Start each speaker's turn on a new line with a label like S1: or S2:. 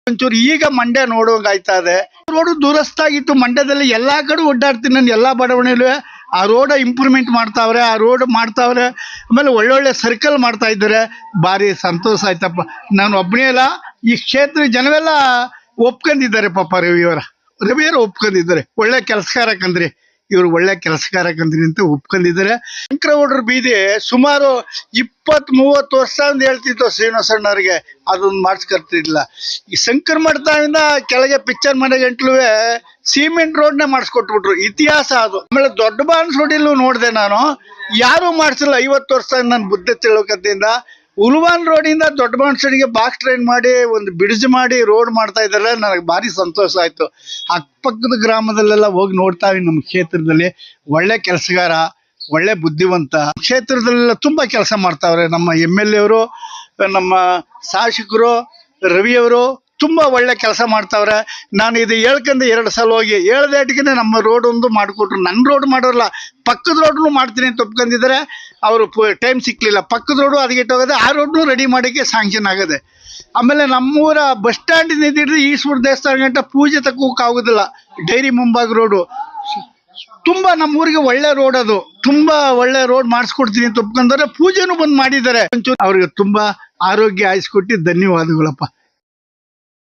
S1: ಒಂಚೂರು ಈಗ ಮಂಡ್ಯ ನೋಡುವಂಗ ಆಯ್ತಾ ಇದೆ. ರೋಡ್ ದುರಸ್ತಾಗಿತ್ತು. ಮಂಡ್ಯದಲ್ಲಿ ಎಲ್ಲಾ ಕಡೆ ಓಡಾಡ್ತೀನಿ ನಾನು, ಎಲ್ಲಾ ಬಡಾವಣೆಯಲ್ಲೂ ಆ ರೋಡ್ ಇಂಪ್ರೂವ್ಮೆಂಟ್ ಮಾಡ್ತಾವ್ರೆ, ಆ ರೋಡ್ ಮಾಡ್ತಾವ್ರೆ. ಆಮೇಲೆ ಒಳ್ಳೊಳ್ಳೆ ಸರ್ಕಲ್ ಮಾಡ್ತಾ ಇದ್ದಾರೆ. ಭಾರಿ ಸಂತೋಷ ಆಯ್ತಪ್ಪ. ನಾನು ಒಬ್ಬನೇ ಅಲ್ಲ, ಈ ಕ್ಷೇತ್ರ ಜನವೆಲ್ಲ ಒಪ್ಕೊಂಡಿದ್ದಾರೆ ಪಾಪ. ರವಿಯವರು ಒಪ್ಕೊಂಡಿದ್ದಾರೆ. ಒಳ್ಳೆ ಕೆಲಸಗಾರಕಂದ್ರಿ, ಇವ್ರು ಒಳ್ಳೆ ಕೆಲಸಗಾರಕಂದ್ರಿ ಅಂತ ಒಪ್ಕೊಂಡಿದ್ದಾರೆ. ಶಂಕರಗೌಡ್ರ ಬೀದಿ ಸುಮಾರು 20-30 ವರ್ಷ ಅಂತ ಹೇಳ್ತಿತ್ತು ಶ್ರೀನಿವಾಸಣ್ಣವ್ರಿಗೆ, ಅದೊಂದು ಮಾಡಿಸ್ಕೊಡ್ತಿರ್ಲಿಲ್ಲ. ಈ ಶಂಕರ್ ಮಠದಿಂದ ಕೆಳಗೆ ಪಿಕ್ಚರ್ ಮನೆ ಗಂಟ್ಲು ಸಿಮೆಂಟ್ ರೋಡ್ನೇ ಮಾಡಿಸ್ಕೊಟ್ಬಿಟ್ರು. ಇತಿಹಾಸ ಅದು. ಆಮೇಲೆ ದೊಡ್ಡ ಬಾನ್ಸ್ ರೋಡಿಲ್ಲೂ ನೋಡಿದೆ ನಾನು, ಯಾರೂ ಮಾಡಿಸಿಲ್ಲ 50 ವರ್ಷ ನನ್ನ ಬುದ್ಧಿ ತಿಳುವಕತೆಯಿಂದ. ಉಲ್ವಾನ್ ರೋಡಿಂದ ದೊಡ್ಡ ಬಾನ್ಸಡಿಗೆ ಬಾಕ್ಸ್ ಟ್ರೈನ್ ಮಾಡಿ ಒಂದು ಬ್ರಿಡ್ಜ್ ಮಾಡಿ ರೋಡ್ ಮಾಡ್ತಾ ಇದ್ದಾರೆ. ನನಗೆ ಭಾರಿ ಸಂತೋಷ ಆಯ್ತು. ಅಕ್ಕಪಕ್ಕದ ಗ್ರಾಮದಲ್ಲೆಲ್ಲ ಹೋಗಿ ನೋಡ್ತಾವೆ. ನಮ್ಮ ಕ್ಷೇತ್ರದಲ್ಲಿ ಒಳ್ಳೆ ಕೆಲಸಗಾರ, ಒಳ್ಳೆ ಬುದ್ಧಿವಂತ. ಕ್ಷೇತ್ರದಲ್ಲೆಲ್ಲ ತುಂಬಾ ಕೆಲಸ ಮಾಡ್ತಾವ್ರೆ. ನಮ್ಮ MLA ಅವರು, ನಮ್ಮ ಶಾಸಕರು ರವಿಯವರು ತುಂಬಾ ಒಳ್ಳೆ ಕೆಲಸ ಮಾಡ್ತಾವ್ರೆ. ನಾನು ಇದು ಹೇಳ್ಕೊಂಡು 2 ಸಲ ಹೋಗಿ ಹೇಳ್ದೇಟಿಗೆ ನಮ್ಮ ರೋಡ್ ಒಂದು ಮಾಡಿಕೊಟ್ರು. ನನ್ನ ರೋಡ್ ಮಾಡೋಲ್ಲ, ಪಕ್ಕದ ರೋಡ್ನು ಮಾಡ್ತೀನಿ ಅಂತ ಒಪ್ಕೊಂಡಿದ್ದಾರೆ. ಅವರು ಟೈಮ್ ಸಿಕ್ಲಿಲ್ಲ. ಪಕ್ಕದ ರೋಡು ಅದಗಿಟ್ಟೋಗದೆ, ಆ ರೋಡ್ನು ರೆಡಿ ಮಾಡೋಕ್ಕೆ ಸ್ಯಾಂಕ್ಷನ್ ಆಗದೆ. ಆಮೇಲೆ ನಮ್ಮೂರ ಬಸ್ ಸ್ಟ್ಯಾಂಡ್ ನಿಂತಿದ್ರೆ ಈಶ್ವರ ದೇವಸ್ಥಾನ ಗಂಟ ಪೂಜೆ ತಕ್ಕೋಕ್ ಆಗೋದಿಲ್ಲ. ಡೈರಿ ಮುಂಭಾಗ ರೋಡು ತುಂಬಾ ನಮ್ಮೂರಿಗೆ ಒಳ್ಳೆ ರೋಡ್, ಅದು ತುಂಬಾ ಒಳ್ಳೆ ರೋಡ್ ಮಾಡಿಸ್ಕೊಡ್ತೀನಿ ಅಂತ ಒಪ್ಕೊಂಡ್ರೆ ಪೂಜೆನೂ ಬಂದು ಮಾಡಿದ್ದಾರೆ. ಅವ್ರಿಗೆ ತುಂಬಾ ಆರೋಗ್ಯ ಆಯಿಸ್ಕೊಟ್ಟು ಧನ್ಯವಾದಗಳಪ್ಪ.